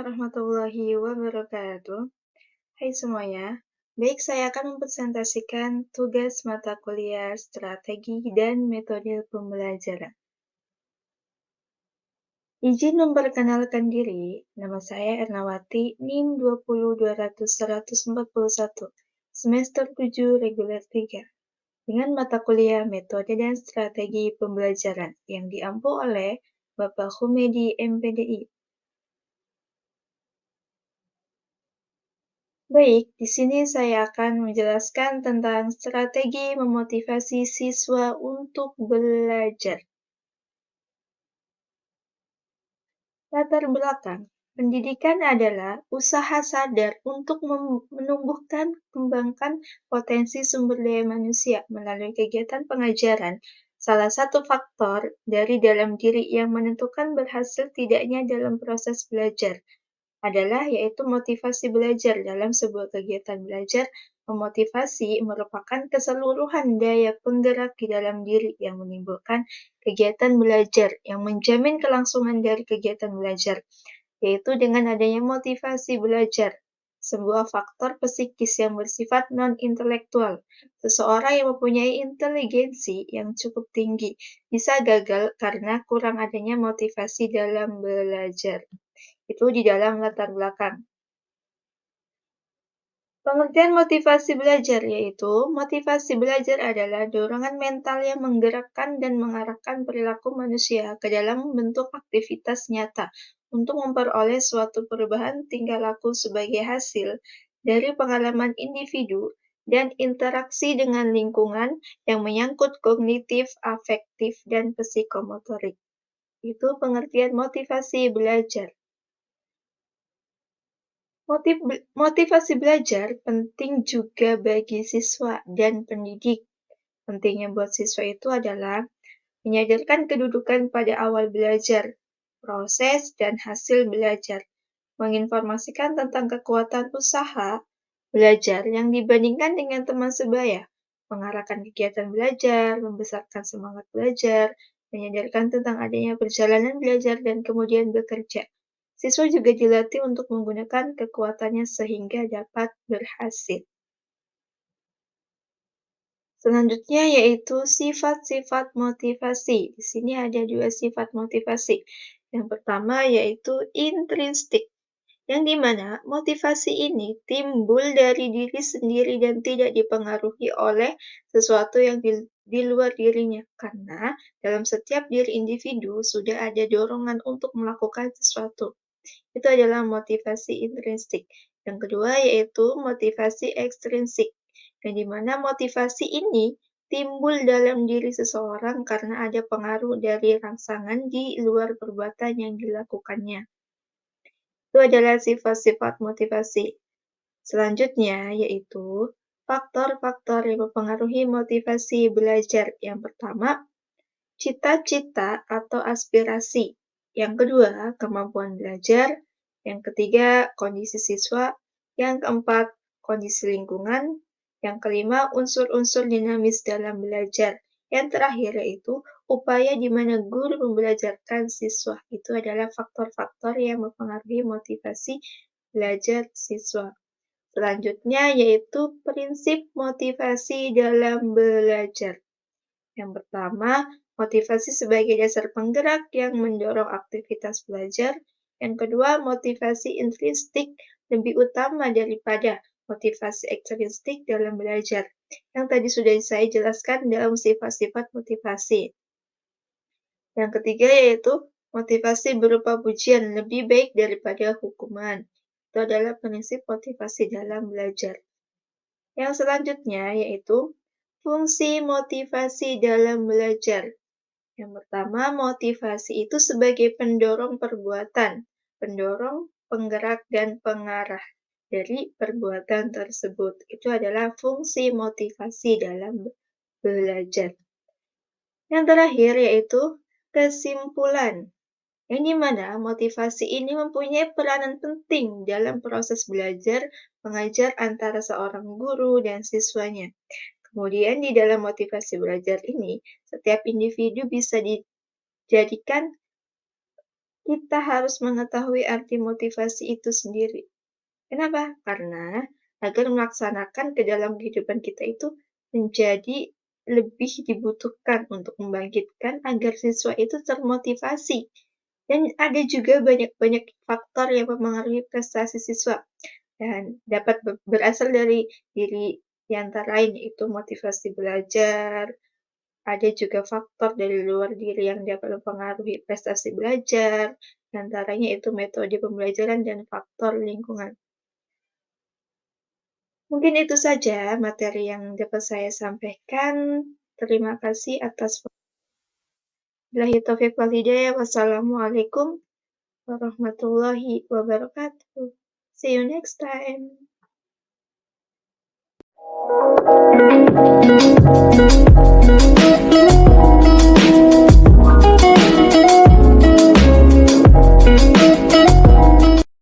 warahmatullahi wabarakatuh. Hai semuanya, baik saya akan mempresentasikan tugas mata kuliah strategi dan metode pembelajaran. Izin memperkenalkan diri, nama saya Ernawati, NIM 20200-141, semester 7 reguler 3, dengan mata kuliah metode dan strategi pembelajaran yang diampu oleh Bapak Humedi MPDI. Baik, di sini saya akan menjelaskan tentang strategi memotivasi siswa untuk belajar. Latar belakang pendidikan adalah usaha sadar untuk menumbuhkan, kembangkan potensi sumber daya manusia melalui kegiatan pengajaran. Salah satu faktor dari dalam diri yang menentukan berhasil tidaknya dalam proses belajar adalah yaitu motivasi belajar. Dalam sebuah kegiatan belajar, memotivasi merupakan keseluruhan daya penggerak di dalam diri yang menimbulkan kegiatan belajar yang menjamin kelangsungan dari kegiatan belajar, yaitu dengan adanya motivasi belajar, sebuah faktor psikis yang bersifat non-intelektual. Seseorang yang mempunyai inteligensi yang cukup tinggi bisa gagal karena kurang adanya motivasi dalam belajar. Itu di dalam latar belakang. Pengertian motivasi belajar yaitu motivasi belajar adalah dorongan mental yang menggerakkan dan mengarahkan perilaku manusia ke dalam bentuk aktivitas nyata untuk memperoleh suatu perubahan tingkah laku sebagai hasil dari pengalaman individu dan interaksi dengan lingkungan yang menyangkut kognitif, afektif, dan psikomotorik. Itu pengertian motivasi belajar. Motivasi belajar penting juga bagi siswa dan pendidik. Pentingnya buat siswa itu adalah menyadarkan kedudukan pada awal belajar, proses, dan hasil belajar, menginformasikan tentang kekuatan usaha belajar yang dibandingkan dengan teman sebaya, mengarahkan kegiatan belajar, membesarkan semangat belajar, menyadarkan tentang adanya perjalanan belajar dan kemudian bekerja. Siswa juga dilatih untuk menggunakan kekuatannya sehingga dapat berhasil. Selanjutnya yaitu sifat-sifat motivasi. Di sini ada 2 sifat motivasi. Yang pertama yaitu intrinsik, yang dimana motivasi ini timbul dari diri sendiri dan tidak dipengaruhi oleh sesuatu yang di luar dirinya. Karena dalam setiap diri individu sudah ada dorongan untuk melakukan sesuatu. Itu adalah motivasi intrinsik. Yang kedua yaitu motivasi ekstrinsik, yang dimana motivasi ini timbul dalam diri seseorang karena ada pengaruh dari rangsangan di luar perbuatan yang dilakukannya. Itu adalah sifat-sifat motivasi. Selanjutnya yaitu faktor-faktor yang mempengaruhi motivasi belajar. Yang pertama, cita-cita atau aspirasi. Yang kedua, kemampuan belajar. Yang ketiga, kondisi siswa. Yang keempat, kondisi lingkungan. Yang kelima, unsur-unsur dinamis dalam belajar. Yang terakhir yaitu upaya di mana guru membelajarkan siswa. Itu adalah faktor-faktor yang mempengaruhi motivasi belajar siswa. Selanjutnya yaitu prinsip motivasi dalam belajar. Yang pertama, motivasi sebagai dasar penggerak yang mendorong aktivitas belajar. Yang kedua, motivasi intrinsik lebih utama daripada motivasi ekstrinsik dalam belajar. Yang tadi sudah saya jelaskan dalam sifat-sifat motivasi. Yang ketiga yaitu motivasi berupa pujian lebih baik daripada hukuman. Itu adalah prinsip motivasi dalam belajar. Yang selanjutnya yaitu fungsi motivasi dalam belajar. Yang pertama, motivasi itu sebagai pendorong perbuatan, pendorong, penggerak, dan pengarah dari perbuatan tersebut. Itu adalah fungsi motivasi dalam belajar. Yang terakhir yaitu kesimpulan, yang dimana motivasi ini mempunyai peranan penting dalam proses belajar mengajar antara seorang guru dan siswanya. Kemudian di dalam motivasi belajar ini, setiap individu bisa dijadikan kita harus mengetahui arti motivasi itu sendiri. Kenapa? Karena agar melaksanakan ke dalam kehidupan kita itu menjadi lebih dibutuhkan untuk membangkitkan agar siswa itu termotivasi. Dan ada juga banyak-banyak faktor yang mempengaruhi prestasi siswa dan dapat berasal dari diri yang antara lain yaitu motivasi belajar, ada juga faktor dari luar diri yang dapat mempengaruhi prestasi belajar, antaranya itu metode pembelajaran dan faktor lingkungan. Mungkin itu saja materi yang dapat saya sampaikan. Terima kasih atas wabillahi taufiq wal hidayah. Wassalamualaikum warahmatullahi wabarakatuh. See you next time.